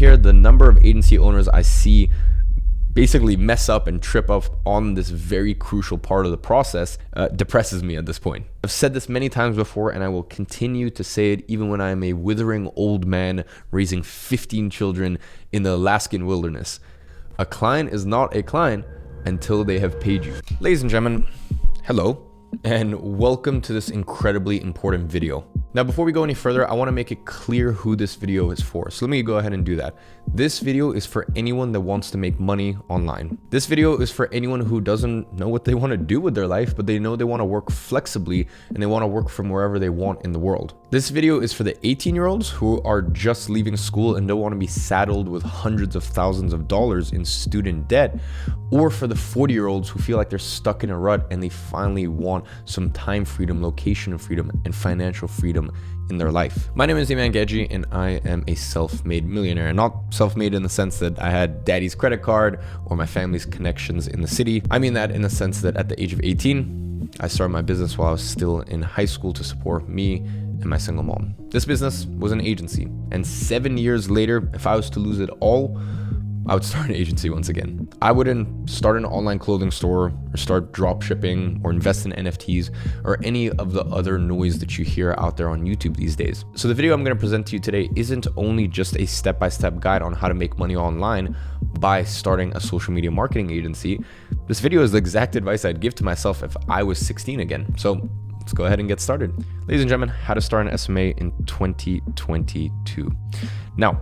here, the number of agency owners I see basically mess up and trip up on this very crucial part of the process depresses me at this point. I've said this many times before, and I will continue to say it even when I am a withering old man raising 15 children in the Alaskan wilderness. A client is not a client until they have paid you. Ladies and gentlemen, hello, and welcome to this incredibly important video. Now, before we go any further, I want to make it clear who this video is for. So let me go ahead and do that. This video is for anyone that wants to make money online. This video is for anyone who doesn't know what they want to do with their life, but they know they want to work flexibly and they want to work from wherever they want in the world. This video is for the 18-year-olds who are just leaving school and don't want to be saddled with hundreds of thousands of dollars in student debt, or for the 40-year-olds who feel like they're stuck in a rut and they finally want some time freedom, location freedom, and financial freedom in their life. My name is Iman Geji, and I am a self-made millionaire. Not self-made in the sense that I had daddy's credit card or my family's connections in the city. I mean that in the sense that at the age of 18, I started my business while I was still in high school to support me and my single mom. This business was an agency, and 7 years later, if I was to lose it all, I would start an agency once again. I wouldn't start an online clothing store or start drop shipping or invest in NFTs or any of the other noise that you hear out there on YouTube these days. So the video I'm going to present to you today isn't only just a step-by-step guide on how to make money online by starting a social media marketing agency. This video is the exact advice I'd give to myself if I was 16 again. So let's go ahead and get started. Ladies and gentlemen, how to start an SMA in 2022. Now,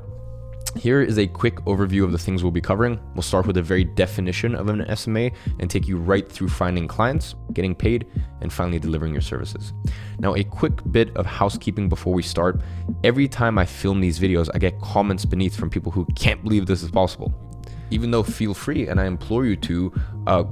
here is a quick overview of the things we'll be covering. We'll start with a very definition of an SMA and take you right through finding clients, getting paid, and finally delivering your services. Now, a quick bit of housekeeping before we start. Every time I film these videos, I get comments beneath from people who can't believe this is possible. Even though feel free, and I implore you to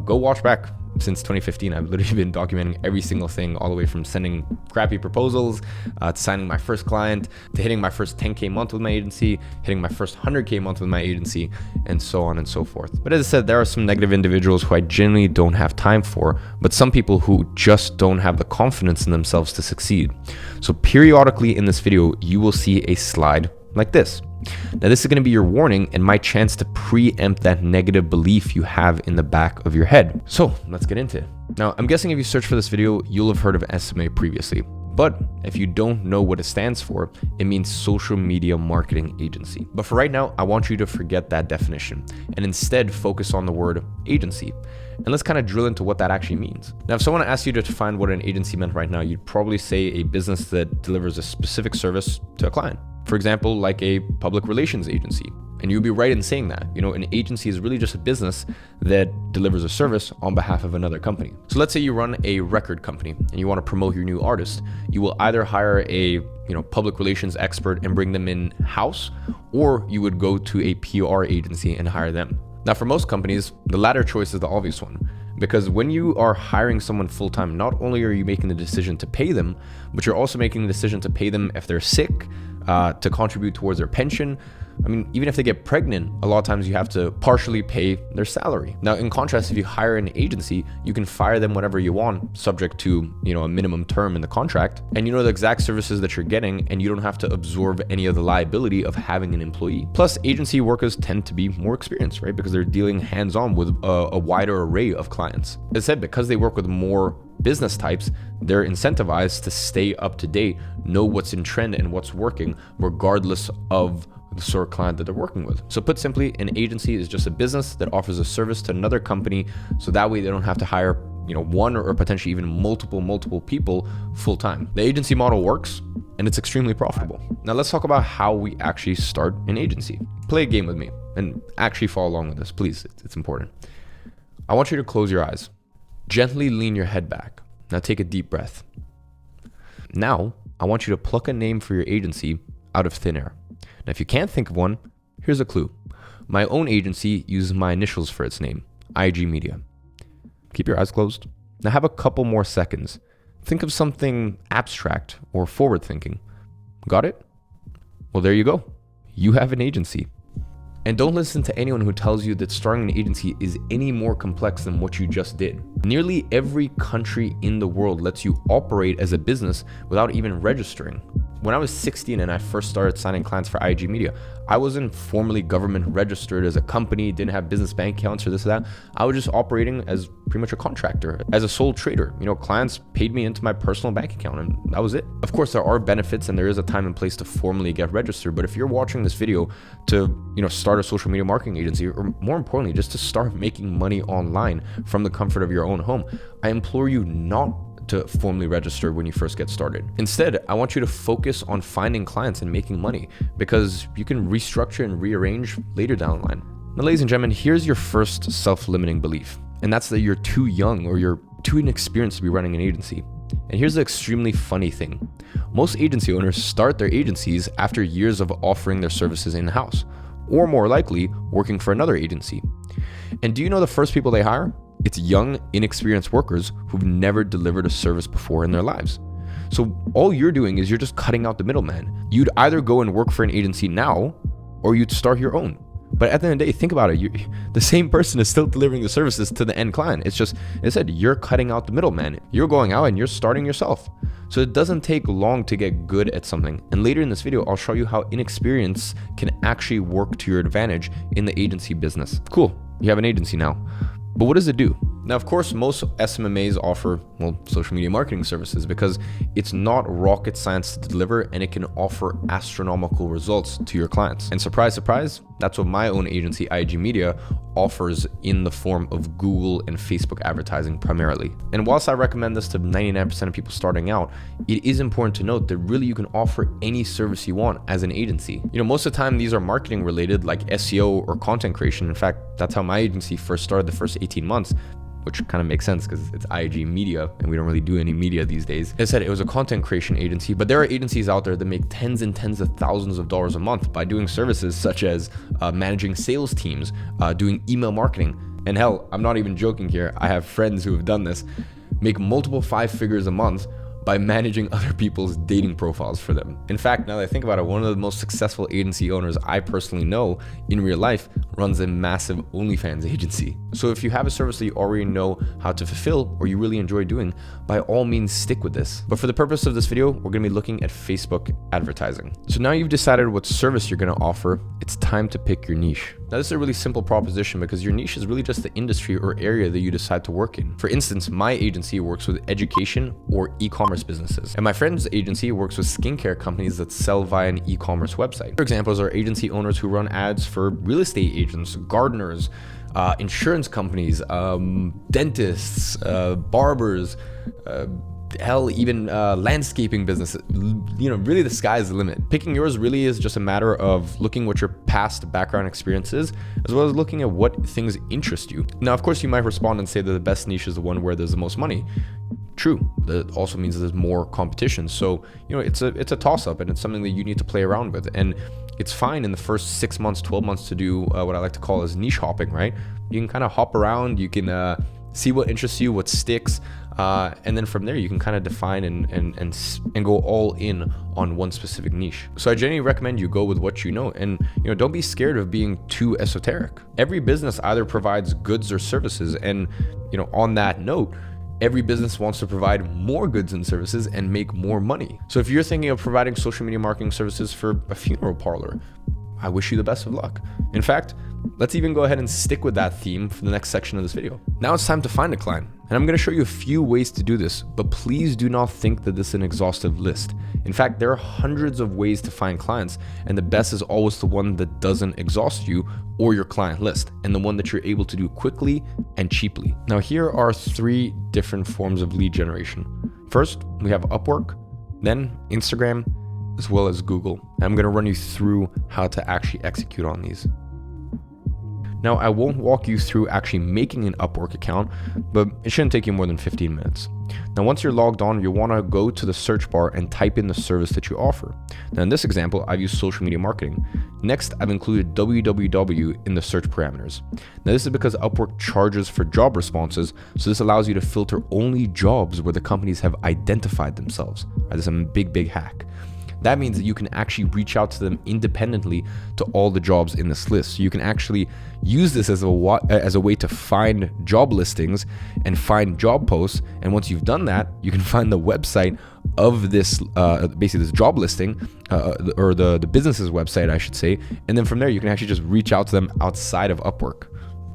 go watch back. Since 2015, I've literally been documenting every single thing, all the way from sending crappy proposals, to signing my first client, to hitting my first 10K month with my agency, hitting my first 100K month with my agency, and so on and so forth. But as I said, there are some negative individuals who I genuinely don't have time for, but some people who just don't have the confidence in themselves to succeed. So periodically in this video, you will see a slide like this. Now, this is going to be your warning and my chance to preempt that negative belief you have in the back of your head. So let's get into it. Now, I'm guessing if you search for this video, you'll have heard of SMA previously. But if you don't know what it stands for, it means social media marketing agency. But for right now, I want you to forget that definition and instead focus on the word agency. And let's kind of drill into what that actually means. Now, if someone asked you to define what an agency meant right now, you'd probably say a business that delivers a specific service to a client. For example, like a public relations agency. And you'd be right in saying that. You know, an agency is really just a business that delivers a service on behalf of another company. So let's say you run a record company and you want to promote your new artist. You will either hire a public relations expert and bring them in-house, or you would go to a PR agency and hire them. Now, for most companies, the latter choice is the obvious one. Because when you are hiring someone full-time, not only are you making the decision to pay them, but you're also making the decision to pay them if they're sick, to contribute towards their pension. I mean, even if they get pregnant, a lot of times you have to partially pay their salary. Now, in contrast, if you hire an agency, you can fire them whenever you want, subject to, a minimum term in the contract. And you know the exact services that you're getting, and you don't have to absorb any of the liability of having an employee. Plus, agency workers tend to be more experienced, right? Because they're dealing hands-on with a wider array of clients. As I said, because they work with more business types, they're incentivized to stay up to date, know what's in trend and what's working, regardless of the sort of client that they're working with. So put simply, an agency is just a business that offers a service to another company, so that way they don't have to hire one or potentially even multiple people full time. The agency model works and it's extremely profitable. Now let's talk about how we actually start an agency. Play a game with me and actually follow along with this, please. It's important. I want you to close your eyes. Gently lean your head back. Now take a deep breath. Now, I want you to pluck a name for your agency out of thin air. Now, if you can't think of one, here's a clue. My own agency uses my initials for its name, IG Media. Keep your eyes closed. Now have a couple more seconds. Think of something abstract or forward thinking. Got it? Well, there you go. You have an agency. And don't listen to anyone who tells you that starting an agency is any more complex than what you just did. Nearly every country in the world lets you operate as a business without even registering. when I was 16 and I first started signing clients for IG Media, I wasn't formally government registered as a company, didn't have business bank accounts or this or that. I was just operating as pretty much a contractor, as a sole trader. Clients paid me into my personal bank account and that was it. Of course, there are benefits and there is a time and place to formally get registered. But if you're watching this video to, start a social media marketing agency, or more importantly, just to start making money online from the comfort of your own home, I implore you not to formally register when you first get started. Instead, I want you to focus on finding clients and making money, because you can restructure and rearrange later down the line. Now, ladies and gentlemen, here's your first self-limiting belief, and that's that you're too young or you're too inexperienced to be running an agency. And here's the extremely funny thing. Most agency owners start their agencies after years of offering their services in-house, or more likely, working for another agency. And do you know the first people they hire? It's young, inexperienced workers who've never delivered a service before in their lives. So all you're doing is you're just cutting out the middleman. You'd either go and work for an agency now, or you'd start your own. But at the end of the day, think about it. The same person is still delivering the services to the end client. It's just, as I said, you're cutting out the middleman. You're going out and you're starting yourself. So it doesn't take long to get good at something. And later in this video, I'll show you how inexperience can actually work to your advantage in the agency business. Cool, you have an agency now. But what does it do? Now, of course, most SMMAs offer, social media marketing services, because it's not rocket science to deliver and it can offer astronomical results to your clients. And surprise, surprise, that's what my own agency, IG Media, offers in the form of Google and Facebook advertising primarily. And whilst I recommend this to 99% of people starting out, it is important to note that really you can offer any service you want as an agency. Most of the time these are marketing related, like SEO or content creation. In fact, that's how my agency first started the first 18 months. Which kind of makes sense because it's IG Media and we don't really do any media these days. As I said, it was a content creation agency, but there are agencies out there that make tens and tens of thousands of dollars a month by doing services such as managing sales teams, doing email marketing. And hell, I'm not even joking here. I have friends who have done this, make multiple 5 figures a month by managing other people's dating profiles for them. In fact, now that I think about it, one of the most successful agency owners I personally know in real life runs a massive OnlyFans agency. So if you have a service that you already know how to fulfill or you really enjoy doing, by all means stick with this. But for the purpose of this video, we're gonna be looking at Facebook advertising. So now you've decided what service you're gonna offer, it's time to pick your niche. Now this is a really simple proposition because your niche is really just the industry or area that you decide to work in. For instance, my agency works with education or e-commerce businesses, and my friend's agency works with skincare companies that sell via an e-commerce website. For examples are agency owners who run ads for real estate agents, gardeners, insurance companies, dentists, barbers, hell, even landscaping businesses. Really the sky's the limit. Picking yours really is just a matter of looking what your past background experience is, as well as looking at what things interest you. Now, of course, you might respond and say that the best niche is the one where there's the most money. True, that also means that there's more competition. So, it's a toss-up and it's something that you need to play around with. And it's fine in the first 6 months, 12 months to do what I like to call as niche hopping, right? You can kind of hop around, you can see what interests you, what sticks, and then from there you can kind of define and go all in on one specific niche. So I generally recommend you go with what you know, and don't be scared of being too esoteric. Every business either provides goods or services, and on that note, every business wants to provide more goods and services and make more money. So if you're thinking of providing social media marketing services for a funeral parlor, I wish you the best of luck. In fact, let's even go ahead and stick with that theme for the next section of this video. Now it's time to find a client, and I'm going to show you a few ways to do this, but please do not think that this is an exhaustive list. In fact, there are hundreds of ways to find clients, and the best is always the one that doesn't exhaust you or your client list, and the one that you're able to do quickly and cheaply. Now here are 3 different forms of lead generation. First, we have Upwork, then Instagram, as well as Google. And I'm going to run you through how to actually execute on these. Now, I won't walk you through actually making an Upwork account, but it shouldn't take you more than 15 minutes. Now, once you're logged on, you'll want to go to the search bar and type in the service that you offer. Now, in this example, I've used social media marketing. Next, I've included www in the search parameters. Now, this is because Upwork charges for job responses, so this allows you to filter only jobs where the companies have identified themselves. This is a big hack. That means that you can actually reach out to them independently to all the jobs in this list. So you can actually use this as a way to find job listings and find job posts. And once you've done that, you can find the website of this basically this job listing or the business's website, I should say, and then from there you can actually just reach out to them outside of Upwork.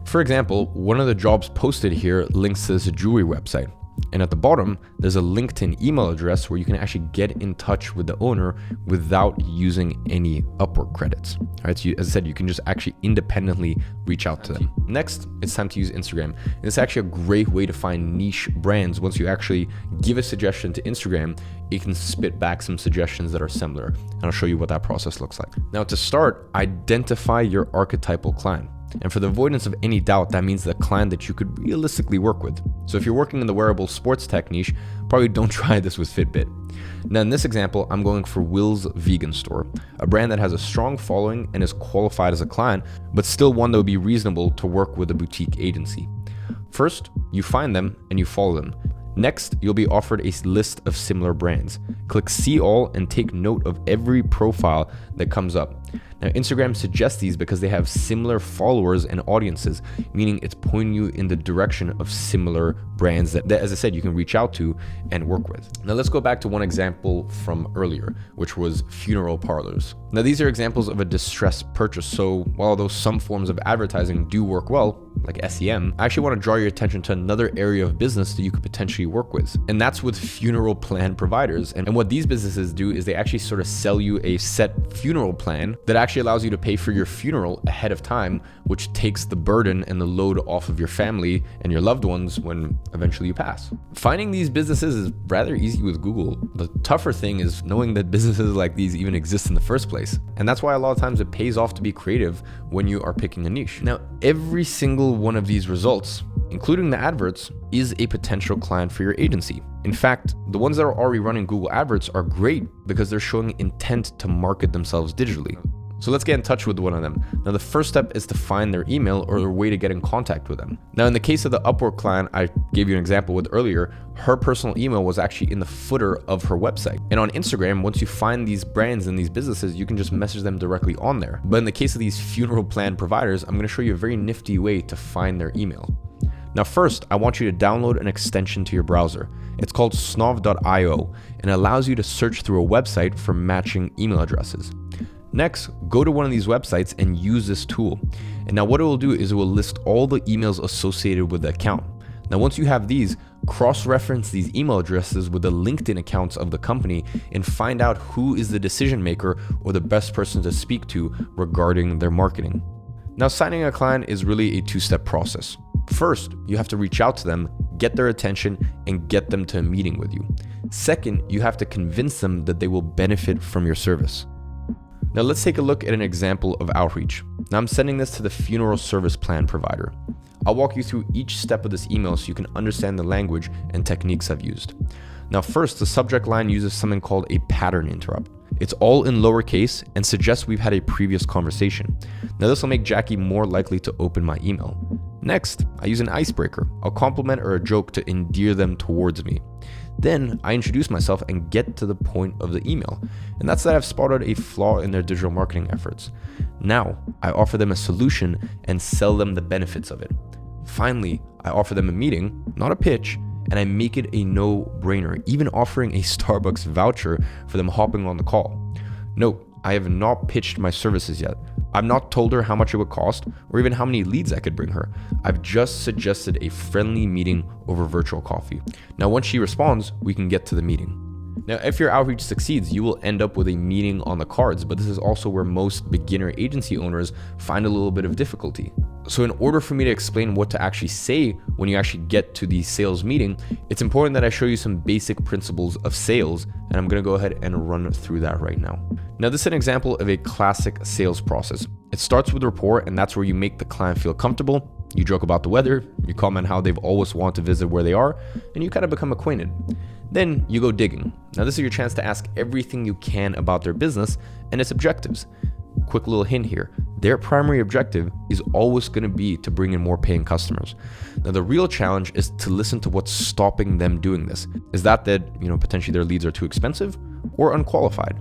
For example, one of the jobs posted here links to this jewelry website. And at the bottom, there's a LinkedIn email address where you can actually get in touch with the owner without using any Upwork credits. All right, so as I said, you can just actually independently reach out to them. Next, it's time to use Instagram. And it's actually a great way to find niche brands. Once you actually give a suggestion to Instagram, it can spit back some suggestions that are similar. And I'll show you what that process looks like. Now, to start, identify your archetypal client. And for the avoidance of any doubt, that means the client that you could realistically work with. So if you're working in the wearable sports tech niche, probably don't try this with Fitbit. Now in this example, I'm going for Will's Vegan Store, a brand that has a strong following and is qualified as a client, but still one that would be reasonable to work with a boutique agency. First, you find them and you follow them. Next, you'll be offered a list of similar brands. Click See All and take note of every profile that comes up. Now, Instagram suggests these because they have similar followers and audiences, meaning it's pointing you in the direction of similar brands that, as I said, you can reach out to and work with. Now, let's go back to one example from earlier, which was funeral parlors. Now, these are examples of a distressed purchase. So while some forms of advertising do work well, like SEM, I actually want to draw your attention to another area of business that you could potentially work with. And that's with funeral plan providers. And what these businesses do is they actually sort of sell you a set funeral plan that actually allows you to pay for your funeral ahead of time, which takes the burden and the load off of your family and your loved ones when eventually you pass. Finding these businesses is rather easy with Google. The tougher thing is knowing that businesses like these even exist in the first place. And that's why a lot of times it pays off to be creative when you are picking a niche. Now, every single one of these results, including the adverts, is a potential client for your agency. In fact, the ones that are already running Google Adverts are great because they're showing intent to market themselves digitally. So let's get in touch with one of them. Now, the first step is to find their email or a way to get in contact with them. Now, in the case of the Upwork client I gave you an example with earlier, her personal email was actually in the footer of her website. And on Instagram, once you find these brands and these businesses, you can just message them directly on there. But in the case of these funeral plan providers, I'm going to show you a very nifty way to find their email. Now, first, I want you to download an extension to your browser. It's called snov.io and it allows you to search through a website for matching email addresses. Next, go to one of these websites and use this tool. And now what it will do is it will list all the emails associated with the account. Now, once you have these, cross-reference these email addresses with the LinkedIn accounts of the company and find out who is the decision maker or the best person to speak to regarding their marketing. Now, signing a client is really a two-step process. First, you have to reach out to them, get their attention, and get them to a meeting with you. Second, you have to convince them that they will benefit from your service. Now let's take a look at an example of outreach. Now I'm sending this to the funeral service plan provider. I'll walk you through each step of this email so you can understand the language and techniques I've used. Now first, the subject line uses something called a pattern interrupt. It's all in lowercase and suggests we've had a previous conversation. Now this will make Jackie more likely to open my email. Next, I use an icebreaker, a compliment or a joke to endear them towards me. Then I introduce myself and get to the point of the email. And that's that I've spotted a flaw in their digital marketing efforts. Now I offer them a solution and sell them the benefits of it. Finally, I offer them a meeting, not a pitch, and I make it a no-brainer, even offering a Starbucks voucher for them hopping on the call. Note, I have not pitched my services yet. I've not told her how much it would cost or even how many leads I could bring her. I've just suggested a friendly meeting over virtual coffee. Now, once she responds, we can get to the meeting. Now, if your outreach succeeds, you will end up with a meeting on the cards, but this is also where most beginner agency owners find a little bit of difficulty. So in order for me to explain what to actually say when you actually get to the sales meeting, it's important that I show you some basic principles of sales, and I'm gonna go ahead and run through that right now. Now, this is an example of a classic sales process. It starts with rapport, and that's where you make the client feel comfortable. You joke about the weather, you comment how they've always wanted to visit where they are, and you kind of become acquainted. Then you go digging. Now, this is your chance to ask everything you can about their business and its objectives. Quick little hint here. Their primary objective is always going to be to bring in more paying customers. Now, the real challenge is to listen to what's stopping them doing this. Is that potentially their leads are too expensive or unqualified?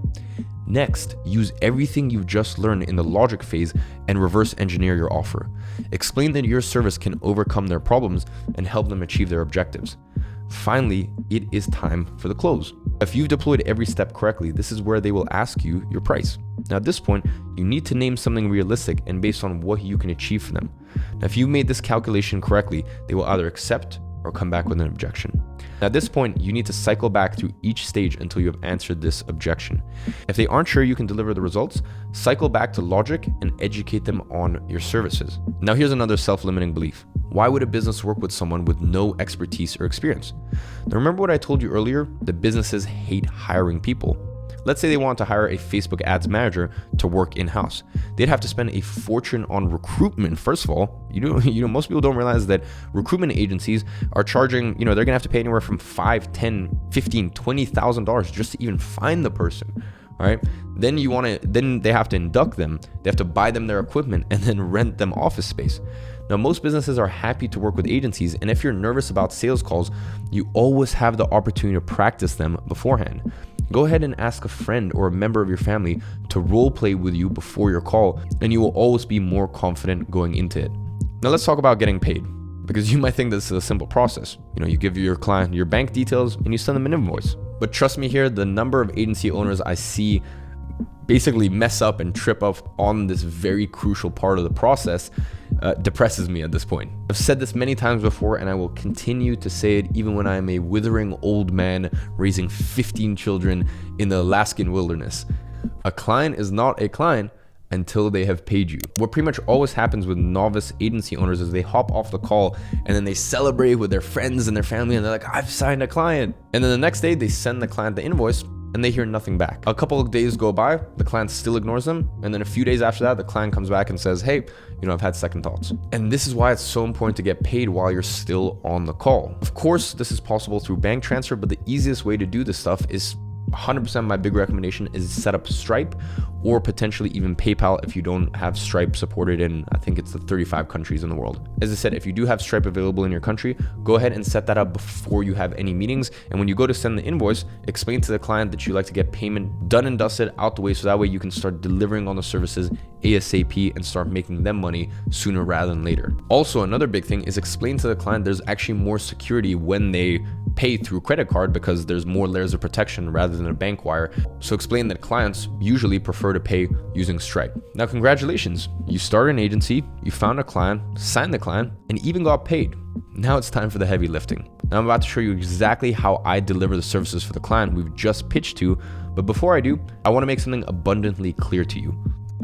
Next, use everything you've just learned in the logic phase and reverse engineer your offer. Explain that your service can overcome their problems and help them achieve their objectives. Finally, it is time for the close. If you've deployed every step correctly, this is where they will ask you your price. Now at this point, you need to name something realistic and based on what you can achieve for them. Now if you made this calculation correctly, they will either accept or come back with an objection. Now at this point, you need to cycle back through each stage until you have answered this objection. If they aren't sure you can deliver the results, cycle back to logic and educate them on your services. Now here's another self-limiting belief. Why would a business work with someone with no expertise or experience? Now remember what I told you earlier, that businesses hate hiring people. Let's say they want to hire a Facebook ads manager to work in-house. They'd have to spend a fortune on recruitment. First of all, most people don't realize that recruitment agencies are charging, they're gonna have to pay anywhere from $5, $10, $15, $20,000 just to even find the person. All right. Then they have to induct them. They have to buy them their equipment and then rent them office space. Now, most businesses are happy to work with agencies, and if you're nervous about sales calls, you always have the opportunity to practice them beforehand. Go ahead and ask a friend or a member of your family to role play with you before your call, and you will always be more confident going into it. Now let's talk about getting paid, because you might think this is a simple process. You give your client your bank details and you send them an invoice. But trust me here, the number of agency owners I see basically mess up and trip up on this very crucial part of the process depresses me at this point. I've said this many times before, and I will continue to say it even when I am a withering old man raising 15 children in the Alaskan wilderness. A client is not a client until they have paid you. What pretty much always happens with novice agency owners is they hop off the call and then they celebrate with their friends and their family, and they're like, I've signed a client. And then the next day they send the client the invoice and they hear nothing back. A couple of days go by, the client still ignores them, and then a few days after that, the client comes back and says, hey, I've had second thoughts. And this is why it's so important to get paid while you're still on the call. Of course, this is possible through bank transfer, but the easiest way to do this stuff is 100% my big recommendation is set up Stripe or potentially even PayPal if you don't have Stripe supported in, I think it's the 35 countries in the world. As I said, if you do have Stripe available in your country, go ahead and set that up before you have any meetings. And when you go to send the invoice, explain to the client that you like to get payment done and dusted out the way, so that way you can start delivering on the services ASAP and start making them money sooner rather than later. Also, another big thing is explain to the client there's actually more security when they pay through credit card, because there's more layers of protection rather than a bank wire. So explain that clients usually prefer to pay using Stripe. Now, congratulations. You started an agency, you found a client, signed the client, and even got paid. Now it's time for the heavy lifting. Now I'm about to show you exactly how I deliver the services for the client we've just pitched to. But before I do, I want to make something abundantly clear to you.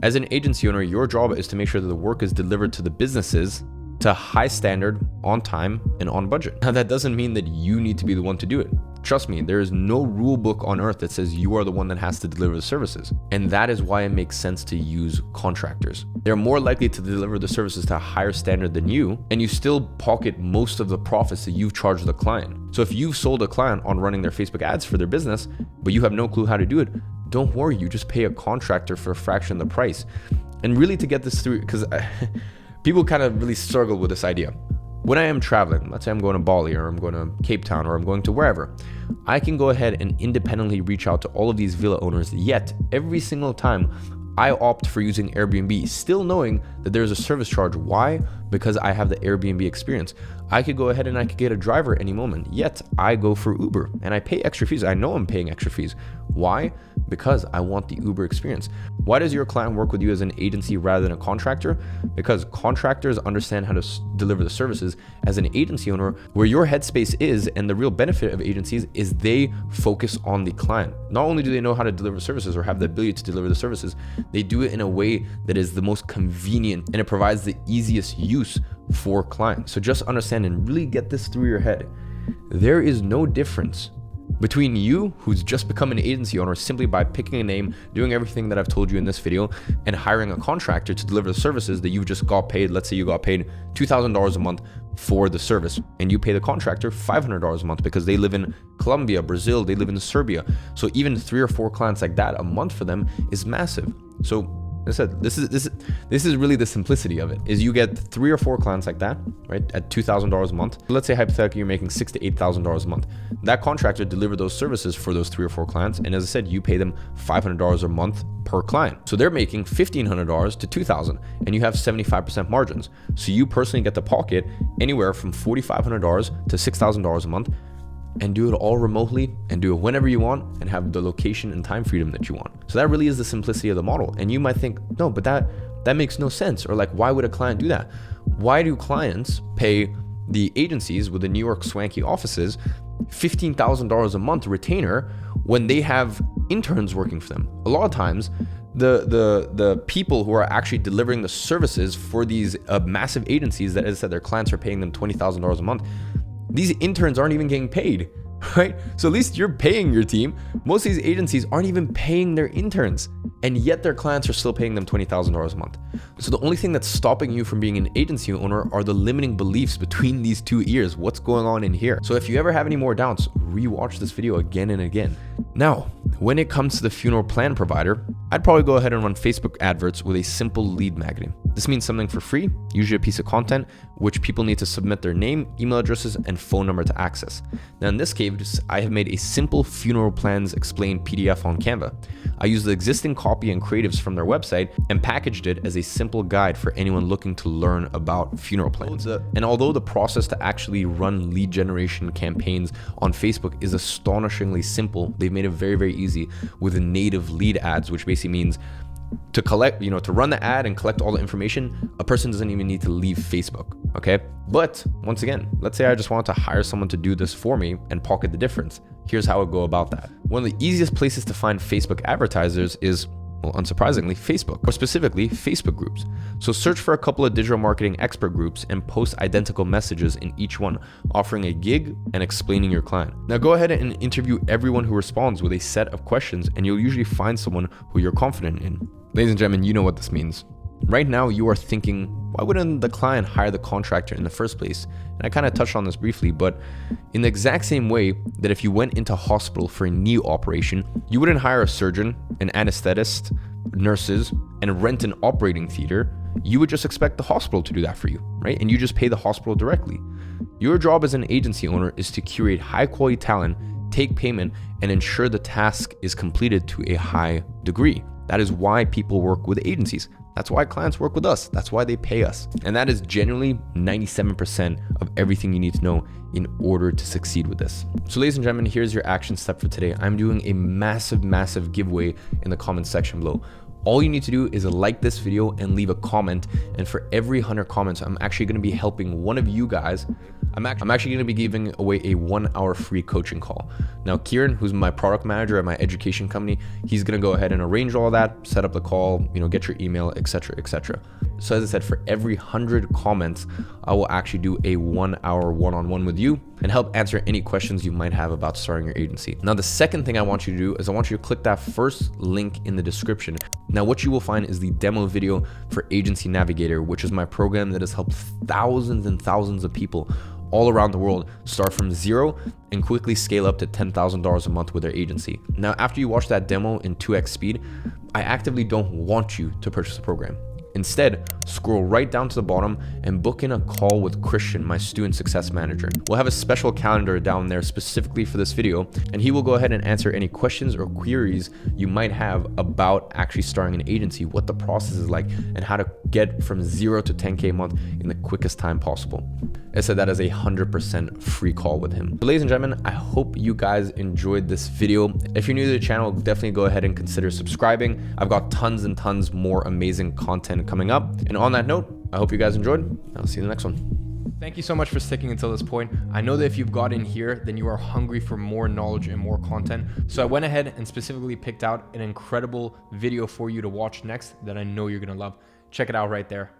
As an agency owner, your job is to make sure that the work is delivered to the businesses to high standard, on time, and on budget. Now that doesn't mean that you need to be the one to do it. Trust me, there is no rule book on earth that says you are the one that has to deliver the services. And that is why it makes sense to use contractors. They're more likely to deliver the services to a higher standard than you, and you still pocket most of the profits that you've charged the client. So if you've sold a client on running their Facebook ads for their business, but you have no clue how to do it, don't worry, you just pay a contractor for a fraction of the price. And really, to get this through, because people kind of really struggle with this idea. When I am traveling, let's say I'm going to Bali or I'm going to Cape Town or I'm going to wherever, I can go ahead and independently reach out to all of these villa owners, yet every single time I opt for using Airbnb, still knowing that there's a service charge. Why? Because I have the Airbnb experience. I could go ahead and I could get a driver any moment, yet I go for Uber and I pay extra fees. I know I'm paying extra fees. Why? Because I want the Uber experience. Why does your client work with you as an agency rather than a contractor? Because contractors understand how to deliver the services. As an agency owner, where your headspace is, and the real benefit of agencies is they focus on the client. Not only do they know how to deliver services or have the ability to deliver the services, they do it in a way that is the most convenient and it provides the easiest use for clients. So just understand and really get this through your head. There is no difference between you, who's just become an agency owner simply by picking a name, doing everything that I've told you in this video, and hiring a contractor to deliver the services that you just got paid. Let's say you got paid $2,000 a month for the service, and you pay the contractor $500 a month because they live in Colombia, Brazil, they live in Serbia. So even 3 or 4 clients like that a month for them is massive. So I said, this is really the simplicity of it, is you get 3 or 4 clients like that, right, at $2,000 a month. Let's say hypothetically you're making $6,000 to $8,000 a month. That contractor delivered those services for those 3 or 4 clients, and as I said, you pay them $500 a month per client. So they're making $1,500 to $2,000, and you have 75% margins. So you personally get to pocket anywhere from $4,500 to $6,000 a month. and do it all remotely and do it whenever you want and have the location and time freedom that you want. So that really is the simplicity of the model. And you might think, no, but that makes no sense. Or like, why would a client do that? Why do clients pay the agencies with the New York swanky offices $15,000 a month retainer when they have interns working for them? A lot of times, the people who are actually delivering the services for these massive agencies that, as I said, their clients are paying them $20,000 a month, these interns aren't even getting paid, right? So at least you're paying your team. Most of these agencies aren't even paying their interns, and yet their clients are still paying them $20,000 a month. So the only thing that's stopping you from being an agency owner are the limiting beliefs between these two ears. What's going on in here? So if you ever have any more doubts, rewatch this video again and again. Now, when it comes to the funeral plan provider, I'd probably go ahead and run Facebook adverts with a simple lead magnet. This means something for free, usually a piece of content, which people need to submit their name, email addresses, and phone number to access. Now in this case, I have made a simple funeral plans explained PDF on Canva. I used the existing copy and creatives from their website and packaged it as a simple guide for anyone looking to learn about funeral plans. And although the process to actually run lead generation campaigns on Facebook is astonishingly simple, they've made it very, very easy with the native lead ads, which basically means to collect, to run the ad and collect all the information, a person doesn't even need to leave Facebook, okay? But once again, let's say I just wanted to hire someone to do this for me and pocket the difference. Here's how I go about that. One of the easiest places to find Facebook advertisers is, well, unsurprisingly, Facebook, or specifically Facebook groups. So search for a couple of digital marketing expert groups and post identical messages in each one, offering a gig and explaining your client. Now go ahead and interview everyone who responds with a set of questions, and you'll usually find someone who you're confident in. Ladies and gentlemen, you know what this means. Right now, you are thinking, why wouldn't the client hire the contractor in the first place? And I kind of touched on this briefly, but in the exact same way that if you went into hospital for a knee operation, you wouldn't hire a surgeon, an anesthetist, nurses, and rent an operating theater. You would just expect the hospital to do that for you, right? And you just pay the hospital directly. Your job as an agency owner is to curate high quality talent, take payment, and ensure the task is completed to a high degree. That is why people work with agencies. That's why clients work with us. That's why they pay us. And that is generally 97% of everything you need to know in order to succeed with this. So ladies and gentlemen, here's your action step for today. I'm doing a massive giveaway in the comments section below. All you need to do is like this video and leave a comment. And for every 100 comments, I'm actually going to be helping one of you guys. I'm actually going to be giving away a 1-hour free coaching call. Now, Kieran, who's my product manager at my education company, he's going to go ahead and arrange all that, set up the call, get your email, etc., etc. So as I said, for every 100 comments, I will actually do a 1-hour one-on-one with you and help answer any questions you might have about starting your agency. Now, the second thing I want you to do is I want you to click that first link in the description. Now, what you will find is the demo video for Agency Navigator, which is my program that has helped thousands and thousands of people all around the world start from zero and quickly scale up to $10,000 a month with their agency. Now, after you watch that demo in 2x speed, I actively don't want you to purchase the program. Instead, scroll right down to the bottom and book in a call with Christian, my student success manager. We'll have a special calendar down there specifically for this video, and he will go ahead and answer any questions or queries you might have about actually starting an agency, what the process is like, and how to get from 0 to 10K a month in the quickest time possible. I said that is a 100% free call with him. So ladies and gentlemen, I hope you guys enjoyed this video. If you're new to the channel, definitely go ahead and consider subscribing. I've got tons and tons more amazing content coming up. And on that note, I hope you guys enjoyed. I'll see you in the next one. Thank you so much for sticking until this point. I know that if you've got in here, then you are hungry for more knowledge and more content. So I went ahead and specifically picked out an incredible video for you to watch next that I know you're gonna love. Check it out right there.